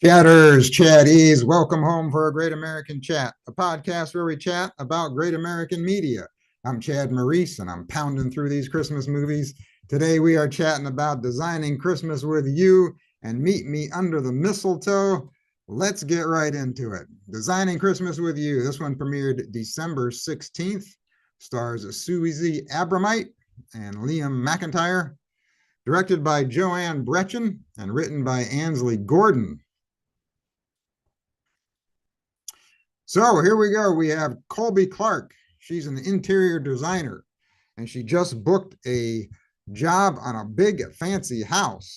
Chatters, chatties, welcome home for a Great American Chat, a podcast where we chat about great American media. I'm Chad Maurice, and I'm pounding through these Christmas movies. Today we are chatting about designing Christmas with you and meet me under the mistletoe. Let's get right into it. Designing Christmas with You. This one premiered December 16th, stars Susie Abromeit and Liam McIntyre, directed by Joanne Bretchen and written by Ansley Gordon. So here we go. We have Colby Clark. She's an interior designer, and she just booked a job on a big fancy house.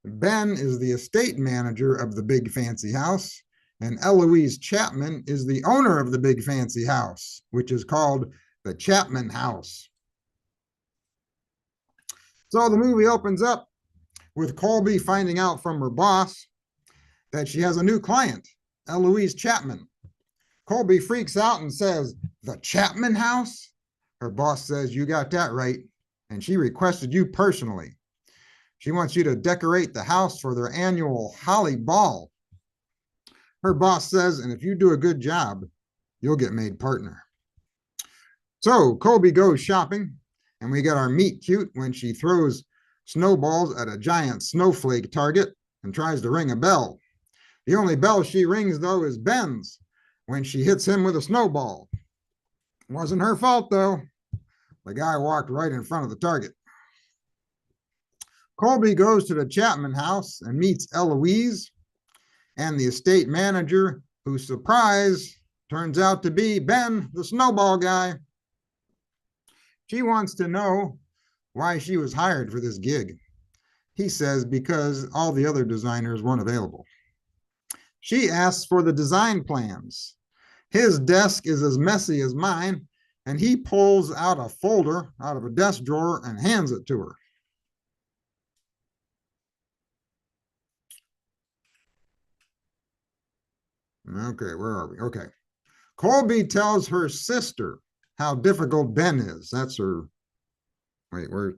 Ben is the estate manager of the big fancy house, and Eloise Chapman is the owner of the big fancy house, which is called the Chapman House. So the movie opens up with Colby finding out from her boss that she has a new client, Eloise Chapman. Colby freaks out and says, "The Chapman House?" Her boss says, "You got that right." And she requested you personally. She wants you to decorate the house for their annual Holly Ball. Her boss says, and if you do a good job, you'll get made partner. So Colby goes shopping, and we get our meet cute when she throws snowballs at a giant snowflake target and tries to ring a bell. The only bell she rings, though, is Ben's when she hits him with a snowball. It wasn't her fault, though. The guy walked right in front of the target. Colby goes to the Chapman house and meets Eloise and the estate manager, whose surprise turns out to be Ben, the snowball guy. She wants to know why she was hired for this gig. He says because all the other designers weren't available. She asks for the design plans. His desk is as messy as mine, and he pulls out a folder out of a desk drawer and hands it to her. Okay, where are we? Okay. Colby tells her sister how difficult Ben is. That's her. Wait, where?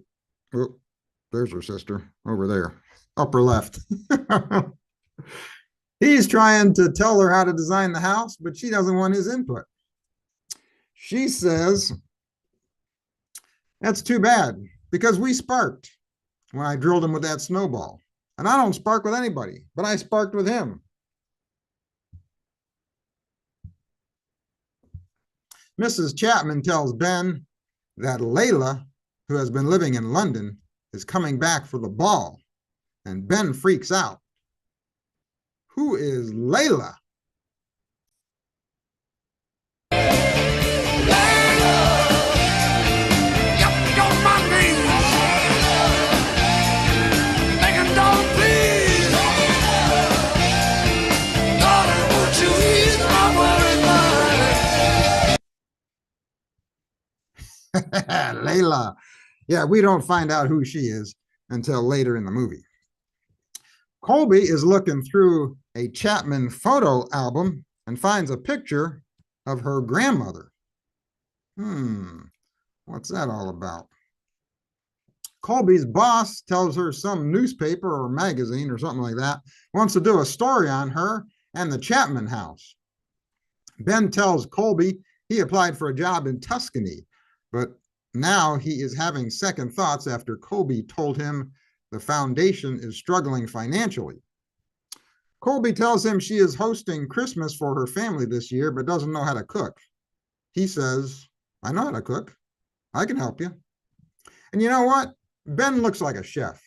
Oh, there's her sister over there, upper left. He's trying to tell her how to design the house, but she doesn't want his input. She says, "That's too bad, because we sparked when I drilled him with that snowball. And I don't spark with anybody, but I sparked with him." Mrs. Chapman tells Ben that Layla, who has been living in London, is coming back for the ball, and Ben freaks out. Who is Layla? Layla. Yeah, we don't find out who she is until later in the movie. Colby is looking through a Chapman photo album and finds a picture of her grandmother. What's that all about? Colby's boss tells her some newspaper or magazine or something like that wants to do a story on her and the Chapman house. Ben tells Colby he applied for a job in Tuscany, but now he is having second thoughts after Colby told him the foundation is struggling financially. Colby tells him she is hosting Christmas for her family this year, but doesn't know how to cook. He says, "I know how to cook. I can help you." And you know what? Ben looks like a chef.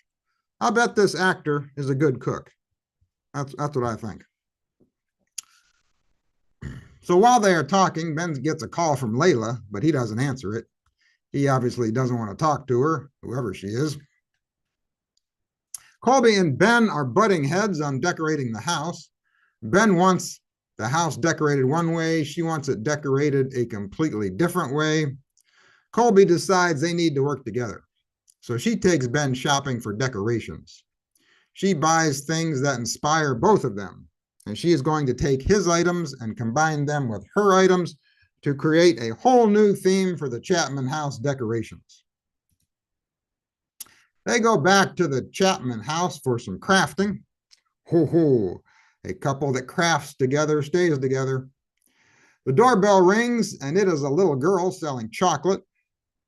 I'll bet this actor is a good cook. That's what I think. So while they are talking, Ben gets a call from Layla, but he doesn't answer it. He obviously doesn't want to talk to her, whoever she is. Colby and Ben are butting heads on decorating the house. Ben wants the house decorated one way. She wants it decorated a completely different way. Colby decides they need to work together. So she takes Ben shopping for decorations. She buys things that inspire both of them. And she is going to take his items and combine them with her items to create a whole new theme for the Chapman house decorations. They go back to the Chapman house for some crafting. Ho ho, A couple that crafts together stays together. The doorbell rings, and it is a little girl selling chocolate.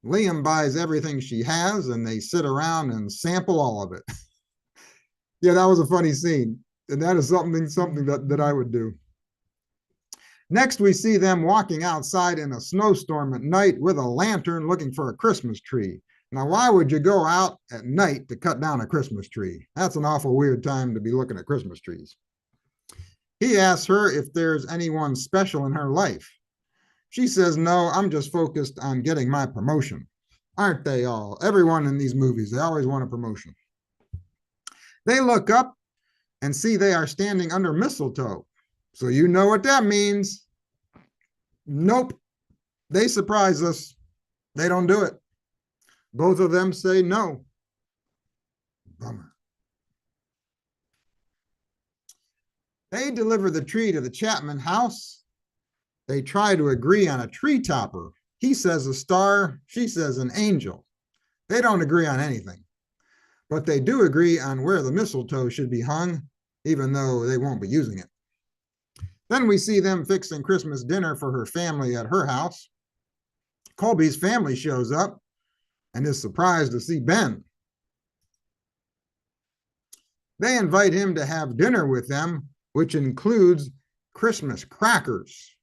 Liam buys everything she has, and they sit around and sample all of it. Yeah, that was a funny scene. And that is something that I would do. Next, we see them walking outside in a snowstorm at night with a lantern looking for a Christmas tree. Now, why would you go out at night to cut down a Christmas tree? That's an awful weird time to be looking at Christmas trees. He asks her if there's anyone special in her life. She says, no, I'm just focused on getting my promotion. Aren't they all? Everyone in these movies, they always want a promotion. They look up and see they are standing under mistletoe. So you know what that means. Nope. They surprise us. They don't do it. Both of them say no. Bummer. They deliver the tree to the Chapman house. They try to agree on a tree topper. He says a star, she says an angel. They don't agree on anything, but they do agree on where the mistletoe should be hung, even though they won't be using it. Then we see them fixing Christmas dinner for her family at her house. Colby's family shows up and is surprised to see Ben. They invite him to have dinner with them, which includes Christmas crackers.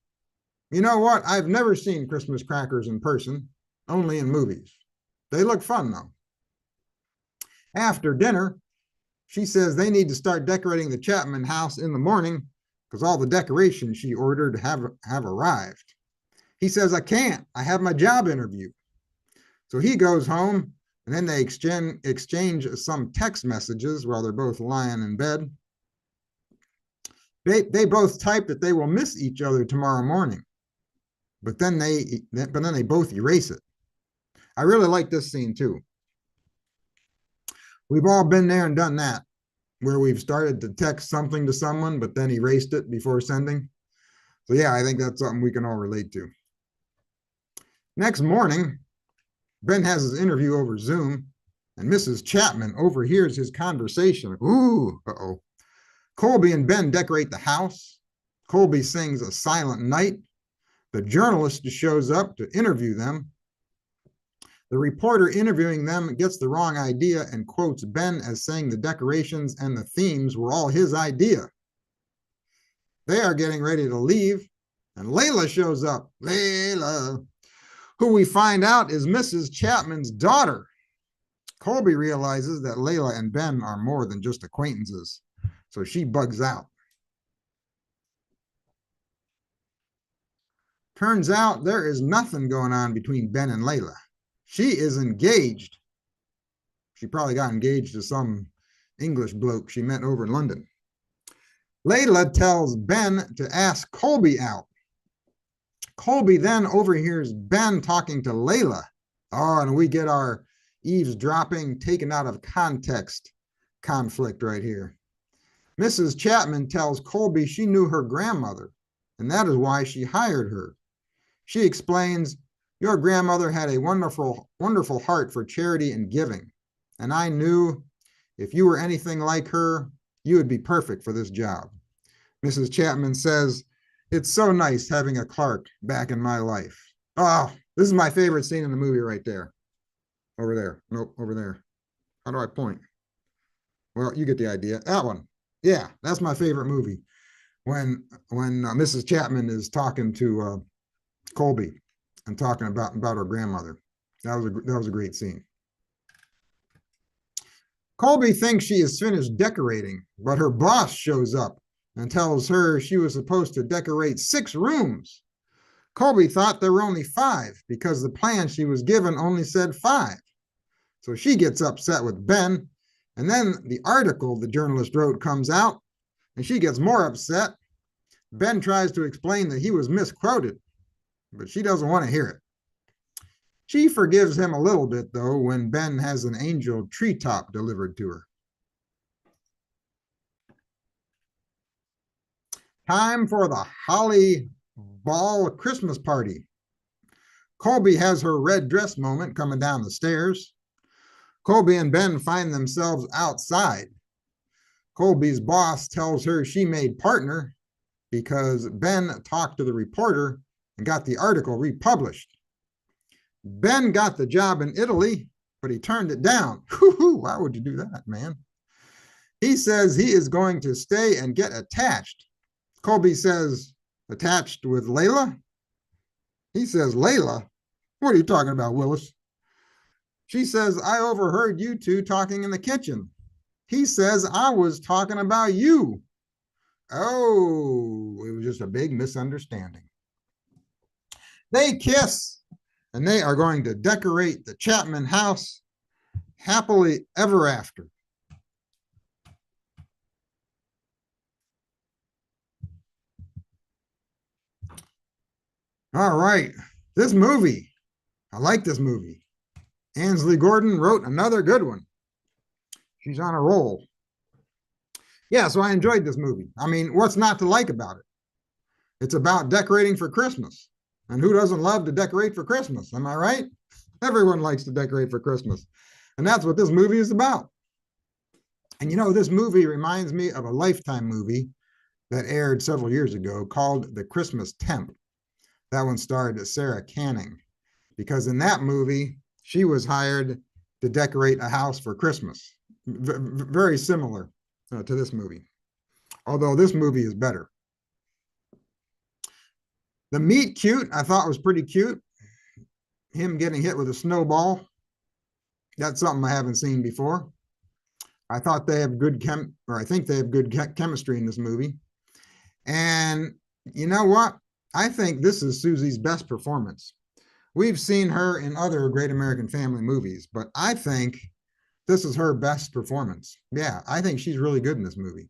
You know what? I've never seen Christmas crackers in person, only in movies. They look fun, though. After dinner, she says they need to start decorating the Chapman house in the morning because all the decorations she ordered have arrived. He says, I can't. I have my job interview. So he goes home, and then they exchange some text messages while they're both lying in bed. They both type that they will miss each other tomorrow morning, but then they both erase it. I really like this scene too. We've all been there and done that, where we've started to text something to someone, but then erased it before sending. So yeah, I think that's something we can all relate to. Next morning, Ben has his interview over Zoom, and Mrs. Chapman overhears his conversation. Ooh, uh-oh. Colby and Ben decorate the house. Colby sings A Silent Night. The journalist shows up to interview them. The reporter interviewing them gets the wrong idea and quotes Ben as saying the decorations and the themes were all his idea. They are getting ready to leave, and Layla shows up. Layla, who we find out is Mrs. Chapman's daughter. Colby realizes that Layla and Ben are more than just acquaintances, so she bugs out. Turns out there is nothing going on between Ben and Layla. She is engaged. She probably got engaged to some English bloke she met over in London. Layla tells Ben to ask Colby out. Colby then overhears Ben talking to Layla. Oh, and we get our eavesdropping, taken out of context conflict right here. Mrs. Chapman tells Colby she knew her grandmother, and that is why she hired her. She explains, your grandmother had a wonderful, wonderful heart for charity and giving, and I knew if you were anything like her, you would be perfect for this job. Mrs. Chapman says, it's so nice having a Clark back in my life. Oh, this is my favorite scene in the movie right there. Over there. Nope, over there. How do I point? Well, you get the idea. That one. Yeah, that's my favorite movie. When Mrs. Chapman is talking to Colby and talking about her grandmother. That was a great scene. Colby thinks she is finished decorating, but her boss shows up and tells her she was supposed to decorate 6 rooms. Colby thought there were only 5 because the plan she was given only said 5. So she gets upset with Ben, and then the article the journalist wrote comes out, and she gets more upset. Ben tries to explain that he was misquoted, but she doesn't want to hear it. She forgives him a little bit, though, when Ben has an angel treetop delivered to her. Time for the Holly Ball Christmas party. Colby has her red dress moment coming down the stairs. Colby and Ben find themselves outside. Colby's boss tells her she made partner because Ben talked to the reporter and got the article republished. Ben got the job in Italy, but he turned it down. Why would you do that, man? He says he is going to stay and get attached. Colby says, attached with Layla? He says, Layla? What are you talking about, Willis? She says, I overheard you two talking in the kitchen. He says, I was talking about you. Oh, it was just a big misunderstanding. They kiss, and they are going to decorate the Chapman house happily ever after. All right, this movie, I like this movie. Ansley Gordon wrote another good one. She's on a roll. Yeah, so I enjoyed this movie. I mean, what's not to like about it? It's about decorating for Christmas. And who doesn't love to decorate for Christmas? Am I right? Everyone likes to decorate for Christmas. And that's what this movie is about. And you know, this movie reminds me of a Lifetime movie that aired several years ago called The Christmas Temp. That one starred Sarah Canning, because in that movie, she was hired to decorate a house for Christmas. Very similar to this movie, although this movie is better. The meet cute, I thought was pretty cute. Him getting hit with a snowball. That's something I haven't seen before. I thought they have good I think they have good chemistry in this movie. And you know what? I think this is Susie's best performance. We've seen her in other Great American Family movies, but I think this is her best performance. Yeah, I think she's really good in this movie.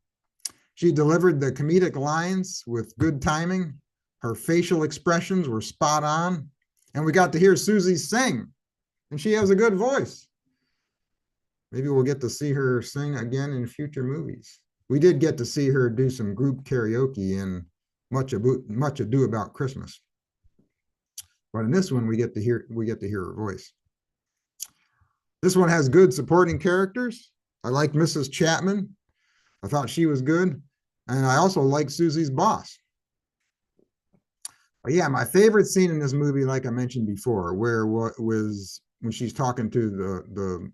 She delivered the comedic lines with good timing. Her facial expressions were spot on. And we got to hear Susie sing. And she has a good voice. Maybe we'll get to see her sing again in future movies. We did get to see her do some group karaoke in Much Ado About Christmas. But in this one, we get to hear her voice. This one has good supporting characters. I liked Mrs. Chapman. I thought she was good. And I also like Susie's boss. But yeah, my favorite scene in this movie, like I mentioned before, was when she's talking to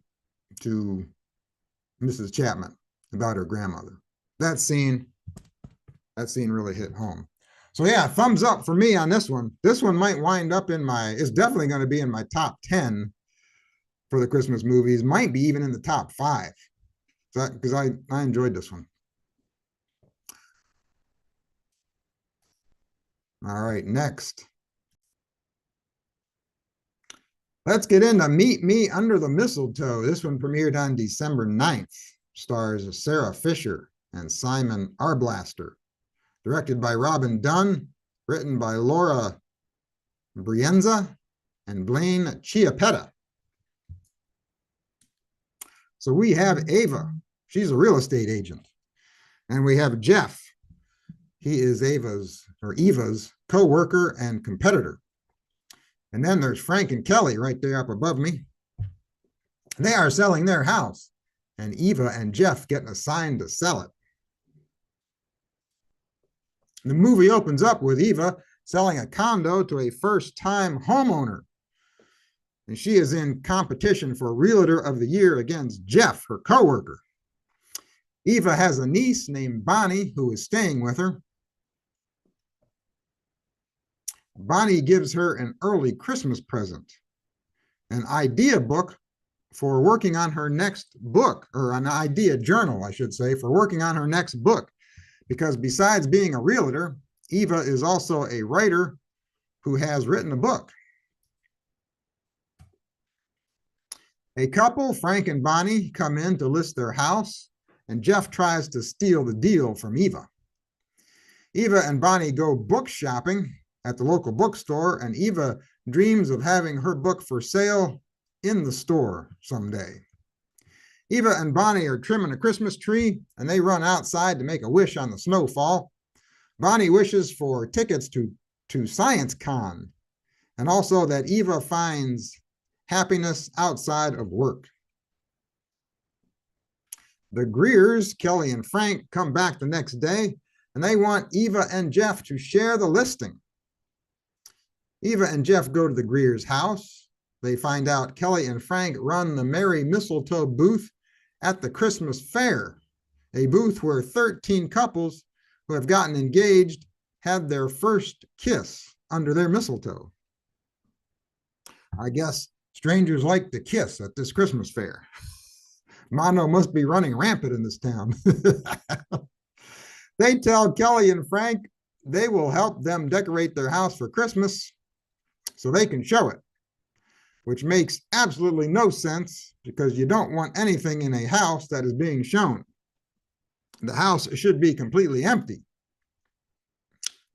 Mrs. Chapman about her grandmother. That scene really hit home. So yeah, thumbs up for me on this one. This one might wind up it's definitely going to be in my top 10 for the Christmas movies, might be even in the top 5. Because I enjoyed this one. All right, next. Let's get into Meet Me Under the Mistletoe. This one premiered on December 9th. Stars Sarah Fisher and Simon Arblaster. Directed by Robin Dunn. Written by Laura Brienza and Blaine Chiappetta. So we have Ava. She's a real estate agent. And we have Jeff. He is Eva's co-worker and competitor. And then there's Frank and Kelly right there up above me. They are selling their house. And Eva and Jeff get assigned to sell it. The movie opens up with Eva selling a condo to a first-time homeowner. And she is in competition for Realtor of the Year against Jeff, her co-worker. Eva has a niece named Bonnie who is staying with her. Bonnie gives her an early Christmas present, an idea book for working on her next book, or an idea journal, I should say, for working on her next book. Because besides being a realtor, Eva is also a writer who has written a book. A couple, Frank and Bonnie, come in to list their house, and Jeff tries to steal the deal from Eva. Eva and Bonnie go book shopping at the local bookstore, and Eva dreams of having her book for sale in the store someday. Eva and Bonnie are trimming a Christmas tree, and they run outside to make a wish on the snowfall. Bonnie wishes for tickets to Science Con, and also that Eva finds happiness outside of work. The Greers, Kelly and Frank, come back the next day, and they want Eva and Jeff to share the listing. Eva and Jeff go to the Greers' house. They find out Kelly and Frank run the Merry Mistletoe booth at the Christmas fair, a booth where 13 couples who have gotten engaged had their first kiss under their mistletoe. I guess strangers like to kiss at this Christmas fair. Mono must be running rampant in this town. They tell Kelly and Frank they will help them decorate their house for Christmas so they can show it, which makes absolutely no sense because you don't want anything in a house that is being shown. The house should be completely empty.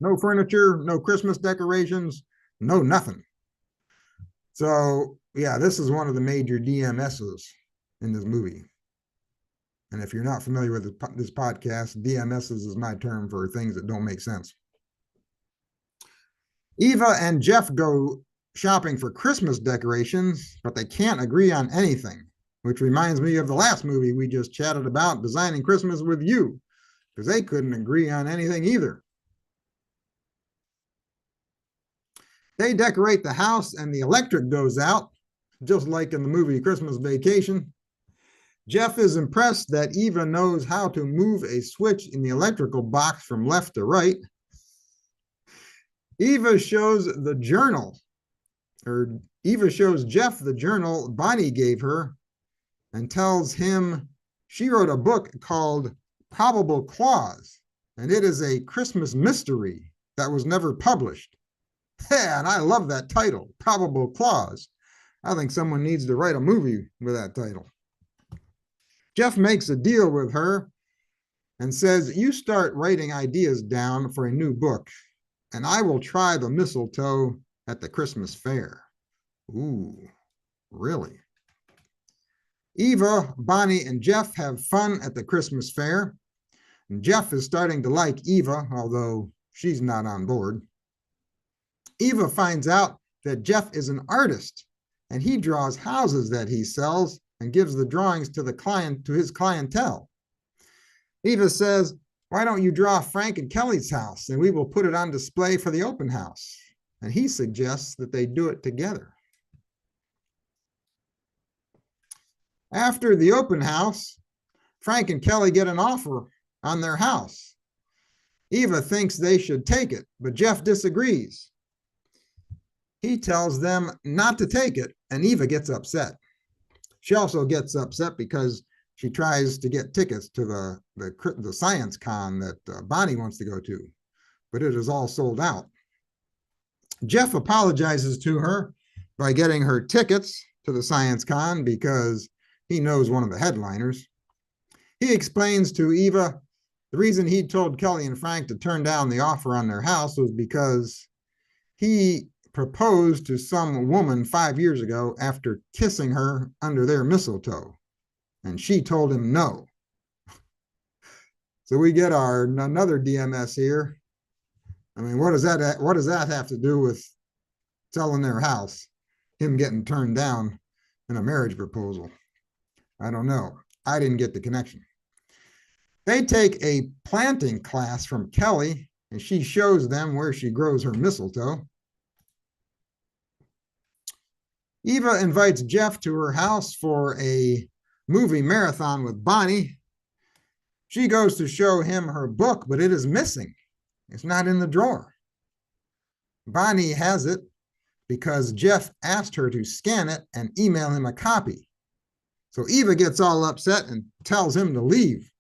No furniture, no Christmas decorations, no nothing. So, yeah, this is one of the major DMSs in this movie. And if you're not familiar with this podcast, DMSs is my term for things that don't make sense. Eva and Jeff go shopping for Christmas decorations, but they can't agree on anything, which reminds me of the last movie we just chatted about, Designing Christmas with You, because they couldn't agree on anything either. They decorate the house and the electric goes out, just like in the movie Christmas Vacation. Jeff is impressed that Eva knows how to move a switch in the electrical box from left to right. Eva shows Jeff the journal Bonnie gave her and tells him she wrote a book called Probable Clause, and it is a Christmas mystery that was never published. Yeah, and I love that title, Probable Clause. I think someone needs to write a movie with that title. Jeff makes a deal with her and says, you start writing ideas down for a new book, and I will try the mistletoe at the Christmas fair. Ooh, really? Eva, Bonnie, and Jeff have fun at the Christmas fair. And Jeff is starting to like Eva, although she's not on board. Eva finds out that Jeff is an artist, and he draws houses that he sells and gives the drawings to his clientele. Eva says, why don't you draw Frank and Kelly's house, and we will put it on display for the open house? And he suggests that they do it together. After the open house, Frank and Kelly get an offer on their house. Eva thinks they should take it, but Jeff disagrees. He tells them not to take it, and Eva gets upset. She also gets upset because she tries to get tickets to the science con that Bonnie wants to go to, but it is all sold out. Jeff apologizes to her by getting her tickets to the science con because he knows one of the headliners. He explains to Eva the reason he told Kelly and Frank to turn down the offer on their house was because he proposed to some woman 5 years ago after kissing her under their mistletoe, and she told him no. So we get another DMS here. I mean, what does that have to do with selling their house? Him getting turned down in a marriage proposal? I don't know. I didn't get the connection. They take a planting class from Kelly, and she shows them where she grows her mistletoe. Eva invites Jeff to her house for a movie marathon with Bonnie. She goes to show him her book, but it is missing. It's not in the drawer. Bonnie has it because Jeff asked her to scan it and email him a copy. So Eva gets all upset and tells him to leave.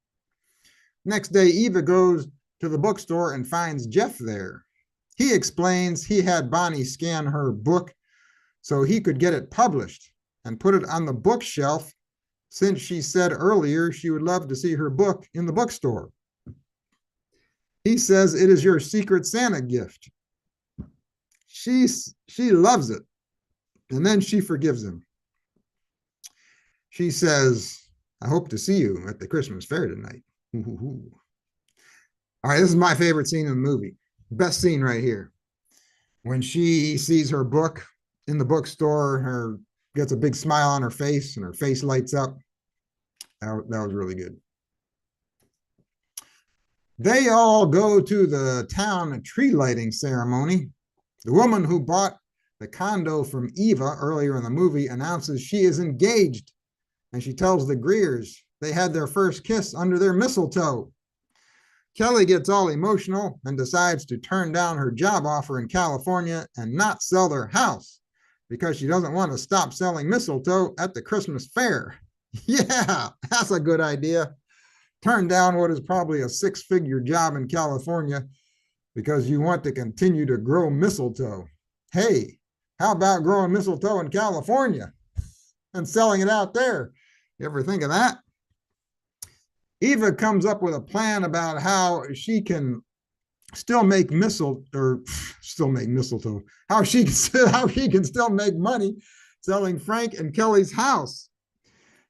Next day, Eva goes to the bookstore and finds Jeff there. He explains he had Bonnie scan her book so he could get it published and put it on the bookshelf since she said earlier she would love to see her book in the bookstore. He says it is your secret Santa gift. She loves it, and then she forgives him. She says, I hope to see you at the Christmas fair tonight. All right, this is my favorite scene in the movie. Best scene right here. When she sees her book in the bookstore, gets a big smile on her face and her face lights up. That was really good. They all go to the town tree lighting ceremony. The woman who bought the condo from Eva earlier in the movie announces she is engaged, and she tells the Greers they had their first kiss under their mistletoe. Kelly gets all emotional and decides to turn down her job offer in California and not sell their house because she doesn't want to stop selling mistletoe at the Christmas fair. Yeah, that's a good idea. Turn down what is probably a six-figure job in California because you want to continue to grow mistletoe. Hey, how about growing mistletoe in California and selling it out there? You ever think of that? Eva comes up with a plan about how she can still make mistletoe, how she can still make money selling Frank and Kelly's house.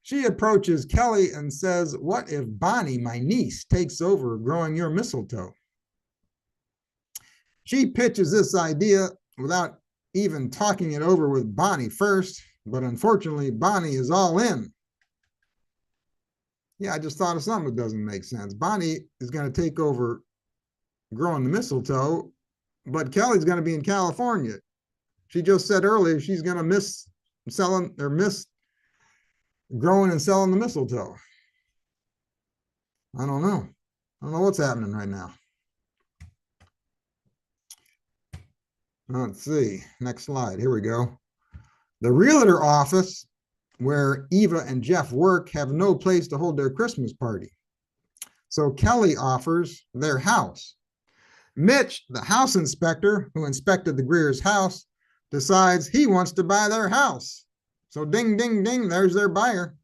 She approaches Kelly and says, "What if Bonnie, my niece, takes over growing your mistletoe?" She pitches this idea without even talking it over with Bonnie first, but unfortunately, Bonnie is all in. Yeah, I just thought of something that doesn't make sense. Bonnie is going to take over growing the mistletoe, but Kelly's going to be in California. She just said earlier she's going to miss growing and selling the mistletoe. I don't know. I don't know what's happening right now. Let's see. Next slide. Here we go. The realtor office where Eva and Jeff work have no place to hold their Christmas party. So Kelly offers their house. Mitch, the house inspector who inspected the Greer's house, decides he wants to buy their house. So ding, ding, ding, there's their buyer.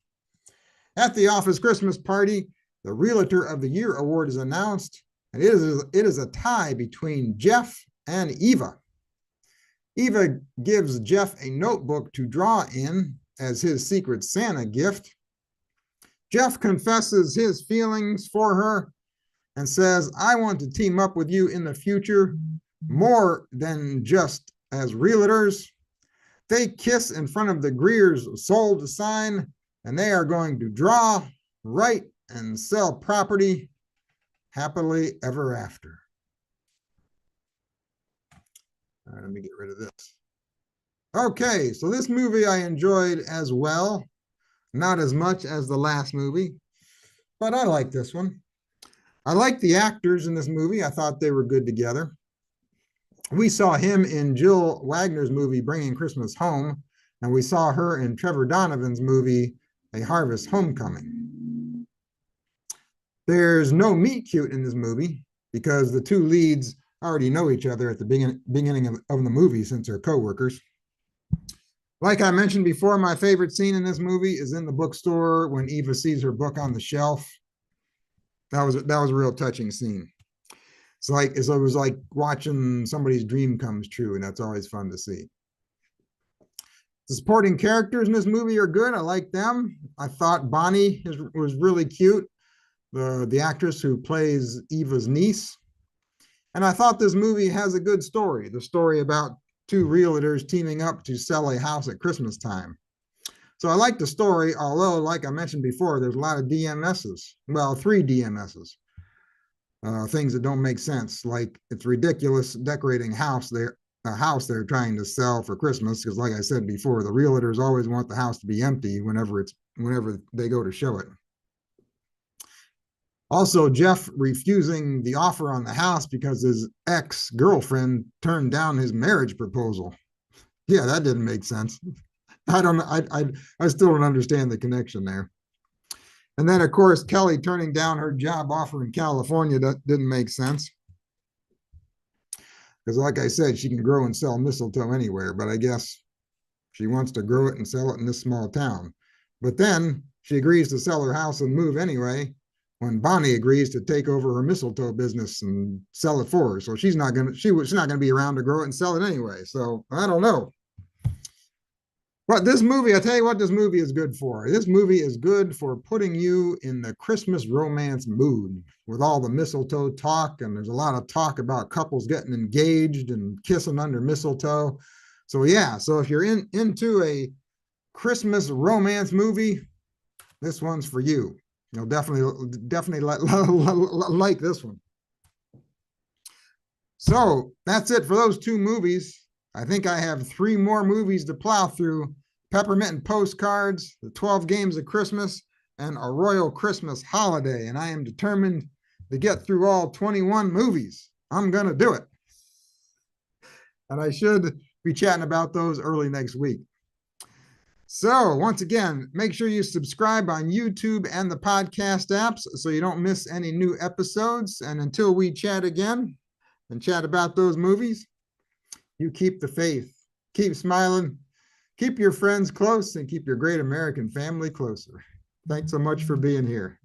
At the office Christmas party, the Realtor of the Year award is announced, and it is a tie between Jeff and Eva. Eva gives Jeff a notebook to draw in as his secret Santa gift. Jeff confesses his feelings for her and says, "I want to team up with you in the future more than just as realtors." They kiss in front of the Greer's sold sign, and they are going to draw, write, and sell property happily ever after. All right, let me get rid of this. Okay, so this movie I enjoyed as well. Not as much as the last movie, but I like this one. I like the actors in this movie. I thought they were good together. We saw him in Jill Wagner's movie, Bringing Christmas Home, and we saw her in Trevor Donovan's movie, A Harvest Homecoming. There's no meet cute in this movie because the two leads already know each other at the beginning of the movie since they're co-workers. Like I mentioned before, my favorite scene in this movie is in the bookstore when Eva sees her book on the shelf. That was a real touching scene. It was like watching somebody's dream comes true, and that's always fun to see. The supporting characters in this movie are good. I like them. I thought Bonnie was really cute, the actress who plays Eva's niece. And I thought this movie has a good story, the story about two realtors teaming up to sell a house at Christmas time. So I like the story, although, like I mentioned before, there's a lot of DMSs. Well, 3 DMSs. Things that don't make sense, like it's ridiculous decorating a house they're trying to sell for Christmas, because like I said before, the realtors always want the house to be empty whenever they go to show it. Also, Jeff refusing the offer on the house because his ex-girlfriend turned down his marriage proposal. Yeah, that didn't make sense. I still don't understand the connection there. And then, of course, Kelly turning down her job offer in California, that didn't make sense. Because like I said, she can grow and sell mistletoe anywhere, but I guess she wants to grow it and sell it in this small town. But then she agrees to sell her house and move anyway when Bonnie agrees to take over her mistletoe business and sell it for her. So she's not gonna be around to grow it and sell it anyway. So I don't know. But this movie, I tell you what, this movie is good for. This movie is good for putting you in the Christmas romance mood with all the mistletoe talk. And there's a lot of talk about couples getting engaged and kissing under mistletoe. So yeah, so if you're into a Christmas romance movie, this one's for you. You'll definitely like this one. So that's it for those two movies. I think I have 3 more movies to plow through: Peppermint and Postcards, The 12 Games of Christmas, and A Royal Christmas Holiday. And I am determined to get through all 21 movies. I'm going to do it. And I should be chatting about those early next week. So once again, make sure you subscribe on YouTube and the podcast apps so you don't miss any new episodes. And until we chat again and chat about those movies, you keep the faith, keep smiling, keep your friends close, and keep your great American family closer. Thanks so much for being here.